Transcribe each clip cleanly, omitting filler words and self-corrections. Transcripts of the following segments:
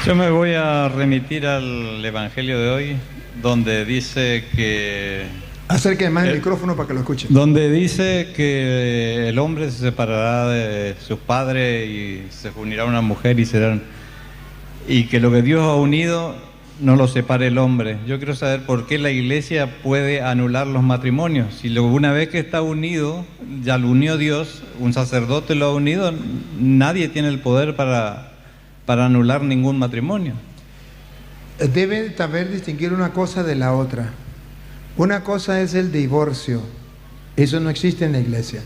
Yo me voy a remitir al Evangelio de hoy, donde dice que... Acerque más el micrófono para que lo escuchen. Donde dice que el hombre se separará de sus padres y se unirá a una mujer y serán... Y que lo que Dios ha unido no lo separe el hombre. Yo quiero saber por qué la Iglesia puede anular los matrimonios. Si una vez que está unido, ya lo unió Dios, un sacerdote lo ha unido, nadie tiene el poder para anular ningún matrimonio. Debe saber distinguir una cosa de la otra. Una cosa es el divorcio. Eso no existe en la Iglesia.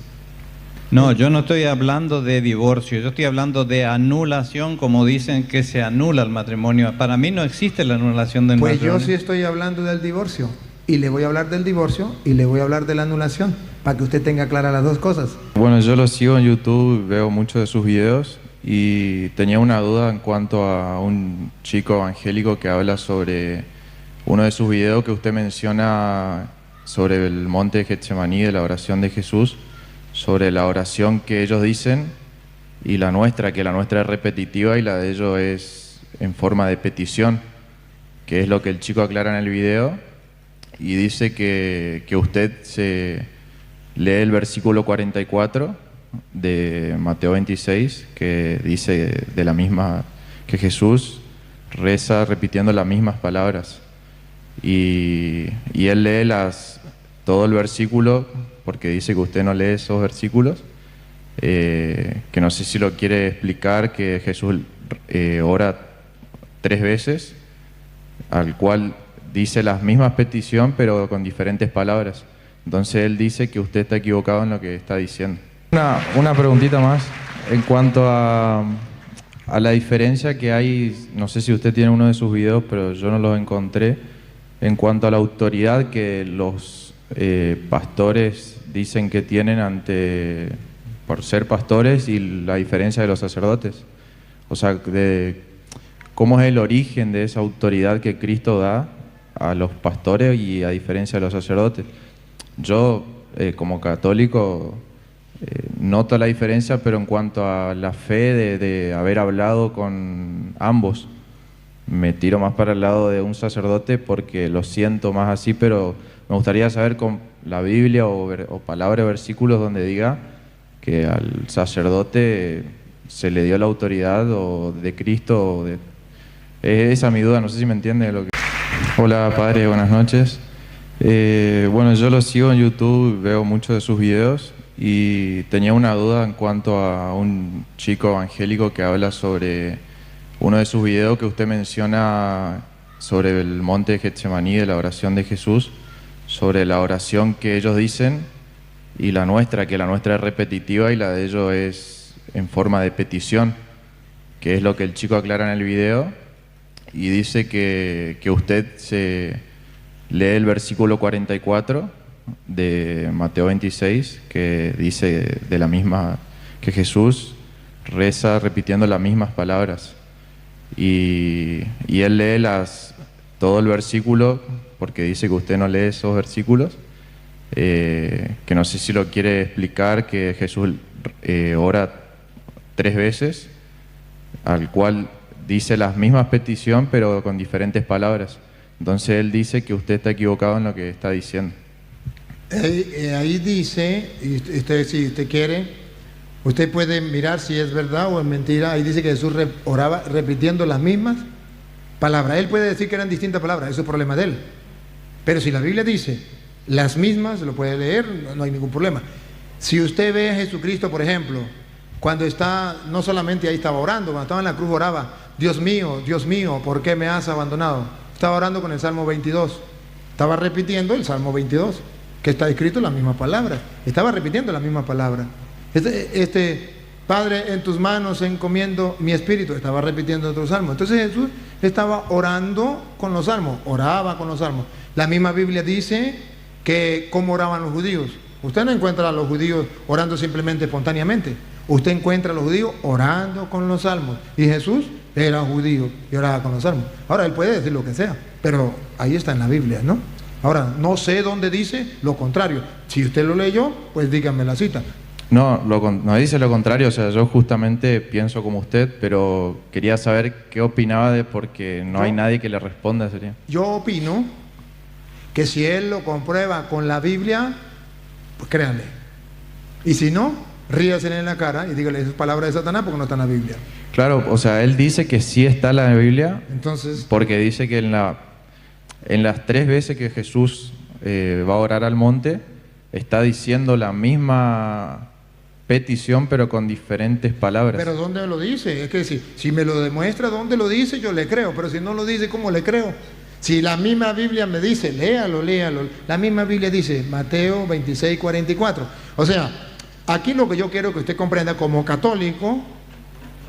No, yo no estoy hablando de divorcio, yo estoy hablando de anulación, como dicen que se anula el matrimonio. Para mí no existe la anulación del matrimonio. Pues yo sí estoy hablando del divorcio, y le voy a hablar del divorcio, y le voy a hablar de la anulación, para que usted tenga claras las dos cosas. Bueno, yo lo sigo en YouTube, veo muchos de sus videos, y tenía una duda en cuanto a un chico evangélico que habla sobre uno de sus videos que usted menciona sobre el monte de Getsemaní, de la oración de Jesús, sobre la oración que ellos dicen y la nuestra, que la nuestra es repetitiva y la de ellos es en forma de petición, que es lo que el chico aclara en el video, y dice que usted se lee el versículo 44 de Mateo 26, que dice de la misma, que Jesús reza repitiendo las mismas palabras, y él lee todo el versículo, porque dice que usted no lee esos versículos, que no sé si lo quiere explicar, que Jesús ora 3 veces, al cual dice las mismas peticiones pero con diferentes palabras. Entonces él dice que usted está equivocado en lo que está diciendo. Una preguntita más en cuanto a la diferencia que hay, no sé si usted tiene uno de sus videos, pero yo no los encontré, en cuanto a la autoridad que los pastores dicen que tienen por ser pastores, y la diferencia de los sacerdotes. O sea, cómo es el origen de esa autoridad que Cristo da a los pastores y a diferencia de los sacerdotes. Yo, como católico, noto la diferencia, pero en cuanto a la fe de haber hablado con ambos, me tiro más para el lado de un sacerdote porque lo siento más así, pero me gustaría saber con la Biblia o palabra o versículos donde diga que al sacerdote se le dio la autoridad o de Cristo. Esa es mi duda, no sé si me entiende lo que... Hola padre, buenas noches. Bueno, yo lo sigo en YouTube, veo muchos de sus videos, y tenía una duda en cuanto a un chico evangélico que habla sobre uno de sus videos que usted menciona sobre el monte de Getsemaní, de la oración de Jesús, sobre la oración que ellos dicen y la nuestra, que la nuestra es repetitiva y la de ellos es en forma de petición, que es lo que el chico aclara en el video, y dice que usted se lee el versículo 44 de Mateo 26, que dice de la misma, que Jesús reza repitiendo las mismas palabras, y él lee todo el versículo, porque dice que usted no lee esos versículos, que no sé si lo quiere explicar, que Jesús ora 3 veces, al cual dice las mismas peticiones pero con diferentes palabras. Entonces él dice que usted está equivocado en lo que está diciendo. Ahí dice, y usted, si usted quiere, usted puede mirar si es verdad o es mentira. Ahí dice que Jesús oraba repitiendo las mismas palabras. Él puede decir que eran distintas palabras, eso es problema de él. Pero si la Biblia dice las mismas, lo puede leer, no hay ningún problema. Si usted ve a Jesucristo, por ejemplo, cuando está, no solamente ahí estaba orando, cuando estaba en la cruz oraba, Dios mío, ¿por qué me has abandonado? Estaba orando con el Salmo 22, estaba repitiendo el Salmo 22, que está escrito las mismas palabras, estaba repitiendo las mismas palabras. Padre, en tus manos encomiendo mi espíritu, estaba repitiendo otro salmo. Entonces Jesús estaba orando con los salmos, oraba con los salmos. La misma Biblia dice que cómo oraban los judíos. Usted no encuentra a los judíos orando simplemente espontáneamente. Usted encuentra a los judíos orando con los salmos. Y Jesús era judío y oraba con los salmos. Ahora, él puede decir lo que sea, pero ahí está en la Biblia, ¿no? Ahora, no sé dónde dice lo contrario. Si usted lo leyó, pues dígame la cita. No, no dice lo contrario, o sea, yo justamente pienso como usted, pero quería saber qué opinaba de porque no hay nadie que le responda, sería. Yo opino que si él lo comprueba con la Biblia, pues créanle. Y si no, ríasele en la cara y dígale, es palabra de Satanás porque no está en la Biblia. Claro, o sea, él dice que sí está en la Biblia, Entonces, porque dice que en las 3 veces que Jesús va a orar al monte, está diciendo la misma petición, pero con diferentes palabras. pero ¿dónde lo dice? Es que si me lo demuestra dónde lo dice, yo le creo, pero si no lo dice, ¿cómo le creo? Si la misma Biblia me dice, léalo, la misma Biblia dice, Mateo 26, 44. O sea, aquí lo que yo quiero que usted comprenda como católico,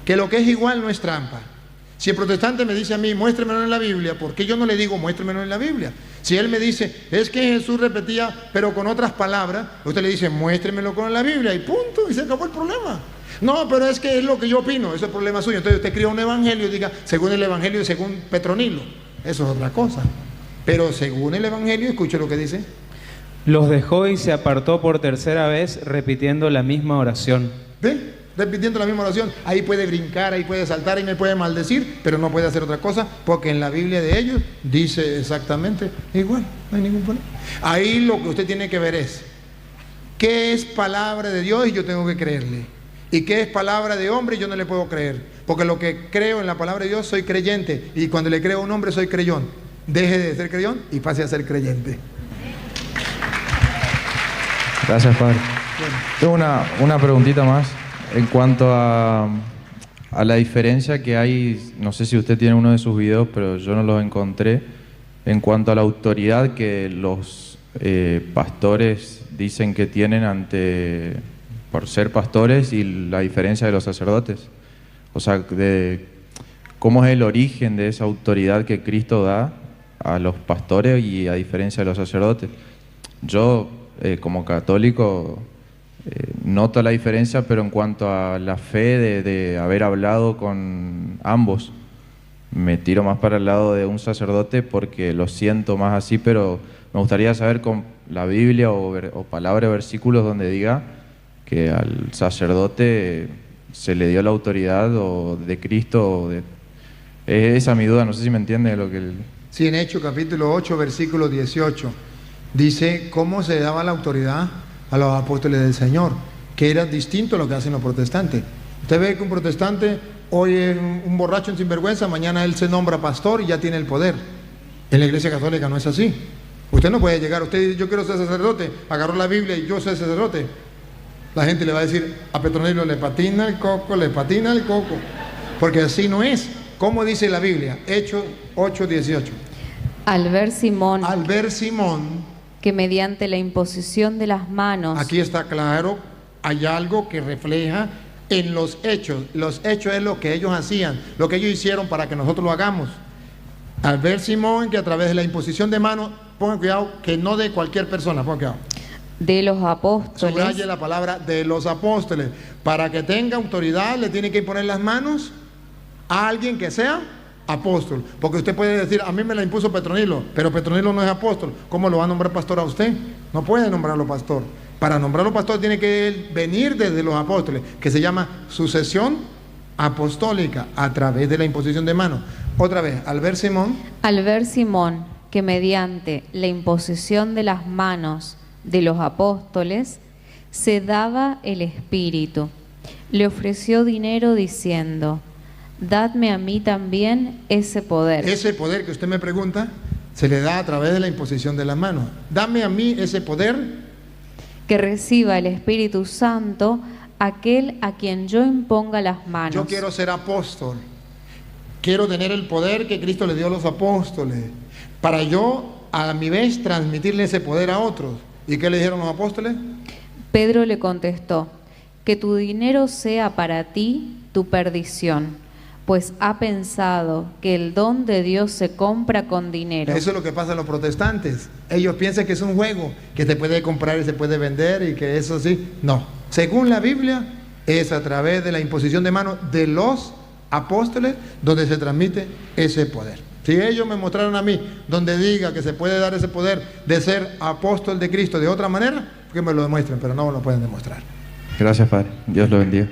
que lo que es igual no es trampa. Si el protestante me dice a mí, muéstremelo en la Biblia, ¿por qué yo no le digo, muéstremelo en la Biblia? Si él me dice, es que Jesús repetía, pero con otras palabras, usted le dice, muéstremelo con la Biblia, y punto, y se acabó el problema. No, pero es que es lo que yo opino, eso es problema suyo. Entonces usted crea un evangelio y diga, según el evangelio y según Petronilo. Eso es otra cosa. Pero según el evangelio, escuche lo que dice. Los dejó y se apartó por tercera vez, repitiendo la misma oración. ¿Ve? Repitiendo la misma oración. Ahí puede brincar, ahí puede saltar, ahí me puede maldecir, pero no puede hacer otra cosa, porque en la Biblia de ellos dice exactamente igual, no hay ningún problema. Ahí lo que usted tiene que ver es, ¿qué es palabra de Dios y yo tengo que creerle? ¿Y qué es palabra de hombre y yo no le puedo creer? Porque lo que creo en la palabra de Dios soy creyente, y cuando le creo a un hombre soy creyón. Deje de ser creyón y pase a ser creyente. Gracias, padre. Tengo una preguntita más en cuanto a la diferencia que hay, no sé si usted tiene uno de sus videos, pero yo no los encontré, en cuanto a la autoridad que los pastores dicen que tienen por ser pastores y la diferencia de los sacerdotes. O sea, cómo es el origen de esa autoridad que Cristo da a los pastores y a diferencia de los sacerdotes. Yo, como católico, noto la diferencia, pero en cuanto a la fe de haber hablado con ambos, me tiro más para el lado de un sacerdote porque lo siento más así, pero me gustaría saber con la Biblia o palabra o versículos donde diga que al sacerdote se le dio la autoridad o de Cristo. Esa es mi duda, no sé si me entiende lo que... Sí, en Hechos capítulo 8, versículo 18, dice cómo se daba la autoridad a los apóstoles del Señor, que era distinto a lo que hacen los protestantes. Usted ve que un protestante hoy es un borracho, un sinvergüenza, mañana él se nombra pastor y ya tiene el poder. En la Iglesia Católica no es así. Usted no puede llegar, usted dice, yo quiero ser sacerdote, agarró la Biblia y yo soy sacerdote. La gente le va a decir, a Petronilo le patina el coco, porque así no es. ¿Cómo dice la Biblia? Hechos 8, 18. Al ver Simón, que mediante la imposición de las manos. Aquí está claro, hay algo que refleja en los hechos. Los hechos es lo que ellos hacían, lo que ellos hicieron para que nosotros lo hagamos. Al ver Simón que a través de la imposición de manos, pongan cuidado, que no de cualquier persona, pongan cuidado. De los apóstoles. Subraye la palabra de los apóstoles. Para que tenga autoridad le tiene que imponer las manos a alguien que sea apóstol. Porque usted puede decir, a mí me la impuso Petronilo, pero Petronilo no es apóstol. ¿Cómo lo va a nombrar pastor a usted? No puede nombrarlo pastor. Para nombrarlo pastor tiene que venir desde los apóstoles, que se llama sucesión apostólica, a través de la imposición de manos. Otra vez, al ver Simón que mediante la imposición de las manos de los apóstoles se daba el Espíritu, le ofreció dinero diciendo, dadme a mí también ese poder. Ese poder que usted me pregunta se le da a través de la imposición de las manos. Dame a mí ese poder. Que reciba el Espíritu Santo aquel a quien yo imponga las manos. Yo quiero ser apóstol. Quiero tener el poder que Cristo le dio a los apóstoles, para yo a mi vez transmitirle ese poder a otros. ¿Y qué le dijeron los apóstoles? Pedro le contestó, que tu dinero sea para ti tu perdición, pues ha pensado que el don de Dios se compra con dinero. Eso es lo que pasa a los protestantes. Ellos piensan que es un juego, que se puede comprar y se puede vender y que eso sí. No. Según la Biblia, es a través de la imposición de manos de los apóstoles donde se transmite ese poder. Si ellos me mostraron a mí donde diga que se puede dar ese poder de ser apóstol de Cristo de otra manera, que me lo demuestren, pero no lo pueden demostrar. Gracias, Padre. Dios lo bendiga.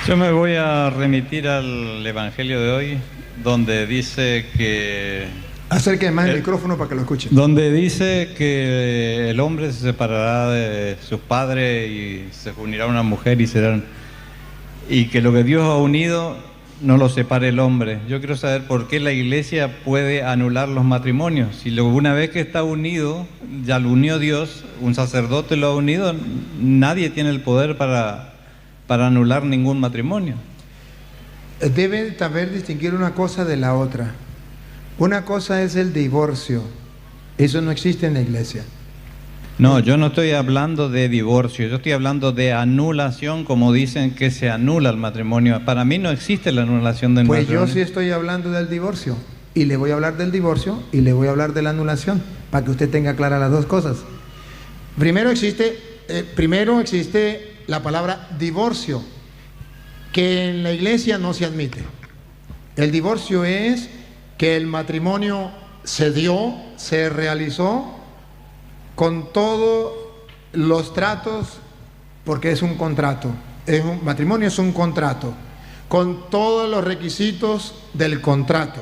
Yo me voy a remitir al Evangelio de hoy, donde dice que... Acérquenme más el micrófono para que lo escuchen. Donde dice que el hombre se separará de sus padres y se unirá a una mujer y que lo que Dios ha unido no lo separe el hombre. Yo quiero saber por qué la Iglesia puede anular los matrimonios. Si una vez que está unido, ya lo unió Dios, un sacerdote lo ha unido, nadie tiene el poder para anular ningún matrimonio. Debe saber distinguir una cosa de la otra. Una cosa es el divorcio. Eso no existe en la iglesia. No, yo no estoy hablando de divorcio, yo estoy hablando de anulación, como dicen que se anula el matrimonio. Para mí no existe la anulación del matrimonio. Pues yo sí estoy hablando del divorcio. Y le voy a hablar del divorcio y le voy a hablar de la anulación, para que usted tenga claras las dos cosas. Primero existe la palabra divorcio, que en la iglesia no se admite. El divorcio es que el matrimonio se dio, se realizó con todos los tratos, porque es un contrato. Matrimonio es un contrato, con todos los requisitos del contrato.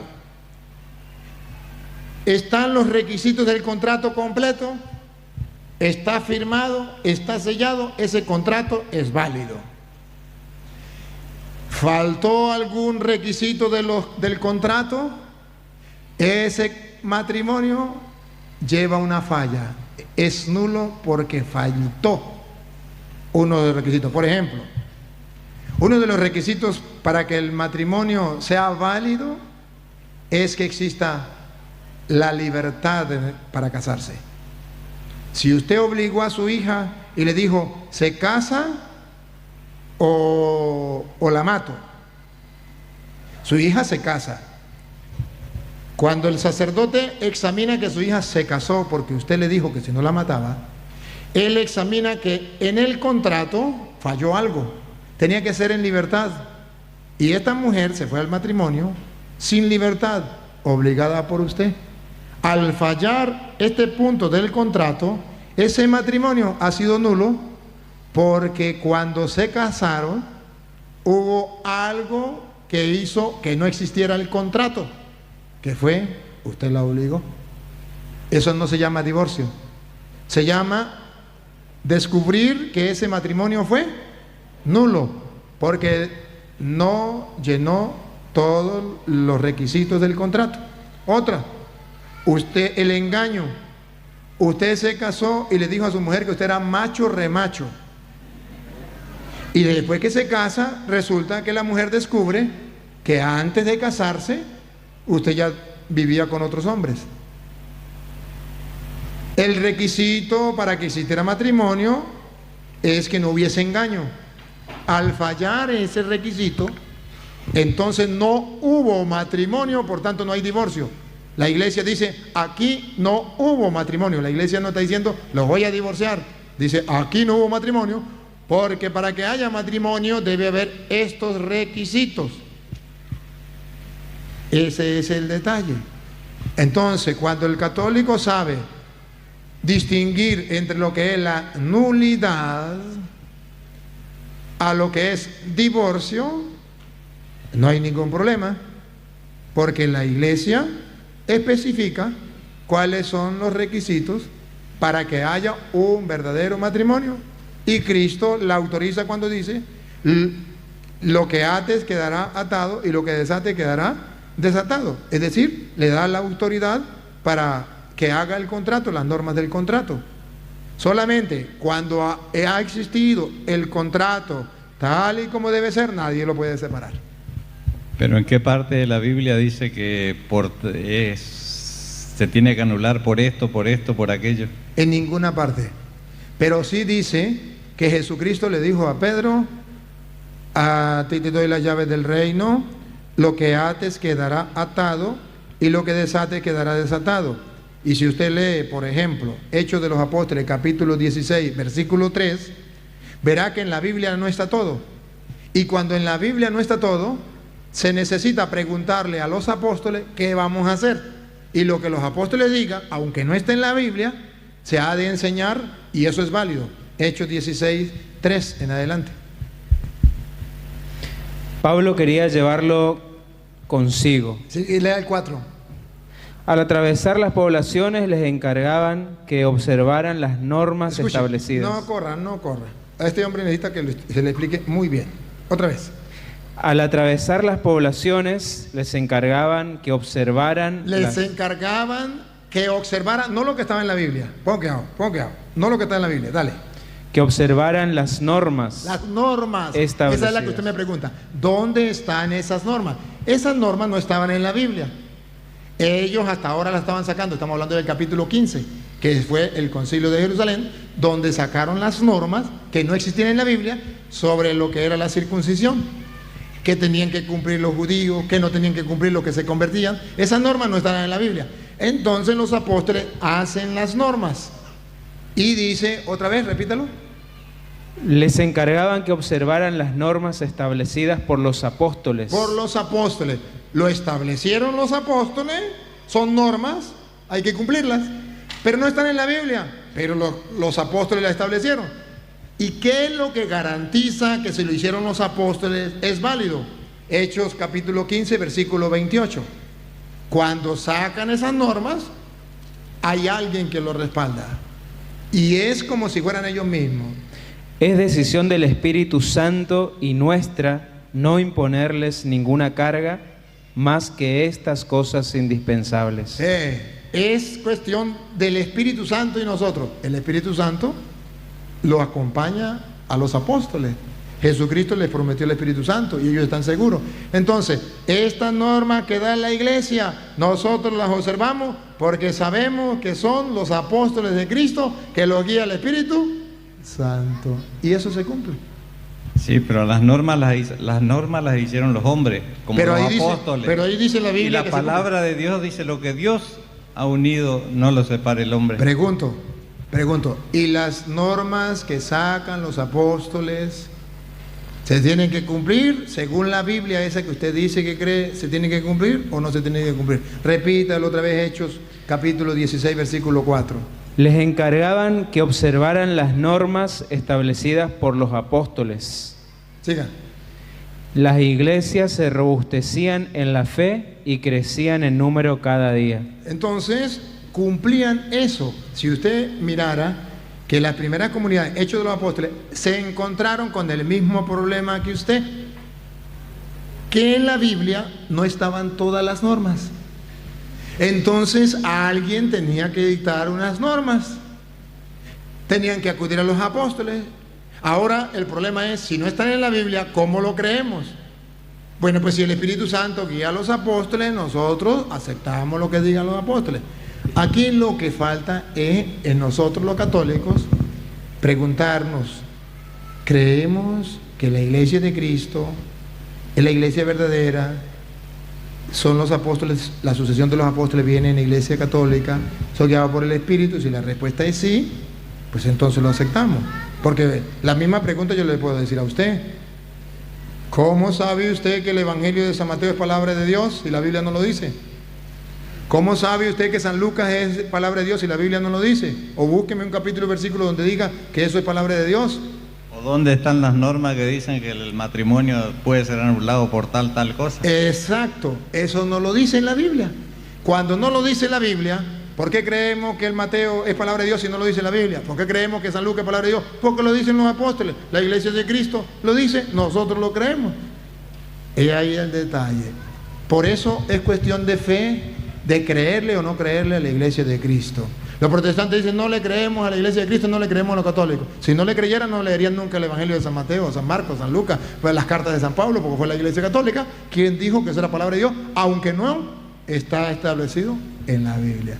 ¿Están los requisitos del contrato completo? Está firmado, está sellado, ese contrato es válido. ¿Faltó algún requisito del contrato? Ese matrimonio lleva una falla, es nulo porque faltó uno de los requisitos. Por ejemplo, uno de los requisitos para que el matrimonio sea válido es que exista la libertad para casarse. Si usted obligó a su hija y le dijo, ¿se casa o la mato? Su hija se casa. Cuando el sacerdote examina que su hija se casó porque usted le dijo que si no la mataba, él examina que en el contrato falló algo. Tenía que ser en libertad. Y esta mujer se fue al matrimonio sin libertad, obligada por usted. Al fallar este punto del contrato, ese matrimonio ha sido nulo porque cuando se casaron hubo algo que hizo que no existiera el contrato. ¿Qué fue? Usted la obligó. Eso no se llama divorcio. Se llama descubrir que ese matrimonio fue nulo, porque no llenó todos los requisitos del contrato. Otra, el engaño. Usted se casó y le dijo a su mujer que usted era macho remacho. Y después que se casa, resulta que la mujer descubre que antes de casarse usted ya vivía con otros hombres. El requisito para que existiera matrimonio es que no hubiese engaño. Al fallar ese requisito, entonces no hubo matrimonio, por tanto no hay divorcio. La iglesia dice, aquí no hubo matrimonio. La iglesia no está diciendo, los voy a divorciar. Dice, aquí no hubo matrimonio, porque para que haya matrimonio debe haber estos requisitos. Ese es el detalle. Entonces, cuando el católico sabe distinguir entre lo que es la nulidad a lo que es divorcio, no hay ningún problema, porque la iglesia especifica cuáles son los requisitos para que haya un verdadero matrimonio, y Cristo la autoriza cuando dice, lo que ates quedará atado y lo que desate quedará desatado. Es decir, le da la autoridad para que haga el contrato, las normas del contrato. Solamente cuando ha existido el contrato tal y como debe ser, nadie lo puede separar. Pero ¿en qué parte de la Biblia dice que se tiene que anular por esto, por aquello? En ninguna parte. Pero sí dice que Jesucristo le dijo a Pedro, a ti te doy las llaves del reino, lo que ates quedará atado y lo que desates quedará desatado. Y si usted lee, por ejemplo, Hechos de los Apóstoles, capítulo 16, versículo 3, verá que en la Biblia no está todo. Y cuando en la Biblia no está todo, se necesita preguntarle a los apóstoles qué vamos a hacer. Y lo que los apóstoles digan, aunque no esté en la Biblia, se ha de enseñar y eso es válido. Hechos 16, 3 en adelante. Pablo quería llevarlo consigo. Sí, y lea el 4. Al atravesar las poblaciones les encargaban que observaran las normas Escuche, establecidas. no corra. A este hombre necesita que se le explique muy bien. Otra vez. Al atravesar las poblaciones les encargaban que observaran Les encargaban que observaran, no lo que estaba en la Biblia. Pon cuidado. No lo que está en la Biblia, dale. que observaran las normas. Las normas. Establecidas. Esa es la que usted me pregunta. ¿Dónde están esas normas? Esas normas no estaban en la Biblia. Ellos hasta ahora las estaban sacando. Estamos hablando del capítulo 15, que fue el Concilio de Jerusalén, donde sacaron las normas que no existían en la Biblia sobre lo que era la circuncisión, que tenían que cumplir los judíos, que no tenían que cumplir los que se convertían. Esas normas no estaban en la Biblia. Entonces los apóstoles hacen las normas. Y dice, otra vez, repítalo. Les encargaban que observaran las normas establecidas por los apóstoles. Por los apóstoles. Lo establecieron los apóstoles, son normas, hay que cumplirlas, pero no están en la Biblia, pero los apóstoles las establecieron. ¿Y qué es lo que garantiza que si lo hicieron los apóstoles es válido? Hechos capítulo 15, versículo 28. Cuando sacan esas normas, hay alguien que lo respalda. Y es como si fueran ellos mismos. Es decisión del Espíritu Santo y nuestra no imponerles ninguna carga más que estas cosas indispensables. Es cuestión del Espíritu Santo y nosotros. El Espíritu Santo lo acompaña a los apóstoles. Jesucristo les prometió el Espíritu Santo y ellos están seguros. Entonces, estas normas que da la iglesia, nosotros las observamos porque sabemos que son los apóstoles de Cristo que los guía el Espíritu Santo. Y eso se cumple. Sí, pero las normas las hicieron los hombres, como pero los ahí apóstoles. Dice, pero ahí dice la Biblia. Y la palabra de Dios dice: lo que Dios ha unido, no lo separe el hombre. Pregunto, ¿y las normas que sacan los apóstoles se tienen que cumplir según la Biblia esa que usted dice que cree? ¿Se tienen que cumplir o no se tienen que cumplir? Repítalo otra vez, Hechos capítulo 16, versículo 4. Les encargaban que observaran las normas establecidas por los apóstoles. Sigan. Las iglesias se robustecían en la fe y crecían en número cada día. Entonces, cumplían eso. Si usted mirara que las primeras comunidades, Hechos de los Apóstoles, se encontraron con el mismo problema que usted, que en la Biblia no estaban todas las normas. Entonces alguien tenía que dictar unas normas, tenían que acudir a los apóstoles. Ahora el problema es, si no están en la Biblia, ¿cómo lo creemos? Bueno, pues si el Espíritu Santo guía a los apóstoles, nosotros aceptamos lo que digan los apóstoles. Aquí lo que falta es en nosotros los católicos preguntarnos: ¿creemos que la iglesia de Cristo es la iglesia verdadera? ¿Son los apóstoles, la sucesión de los apóstoles viene en la iglesia católica, son guiados por el Espíritu? Si la respuesta es sí, pues entonces lo aceptamos. Porque la misma pregunta yo le puedo decir a usted: ¿cómo sabe usted que el Evangelio de San Mateo es palabra de Dios si la Biblia no lo dice? ¿Cómo sabe usted que San Lucas es palabra de Dios si la Biblia no lo dice? O búsqueme un capítulo y versículo donde diga que eso es palabra de Dios. ¿O dónde están las normas que dicen que el matrimonio puede ser anulado por tal cosa? Exacto, eso no lo dice en la Biblia. Cuando no lo dice la Biblia, ¿por qué creemos que el Mateo es palabra de Dios si no lo dice la Biblia? ¿Por qué creemos que San Lucas es palabra de Dios? Porque lo dicen los apóstoles. La iglesia de Cristo lo dice, nosotros lo creemos. Y ahí el detalle. Por eso es cuestión de fe, de creerle o no creerle a la iglesia de Cristo. Los protestantes dicen: no le creemos a la iglesia de Cristo, no le creemos a los católicos. Si no le creyeran, no leerían nunca el Evangelio de San Mateo, San Marcos, San Lucas, pues las cartas de San Pablo, porque fue la iglesia católica quien dijo que eso era palabra de Dios, aunque no está establecido en la Biblia.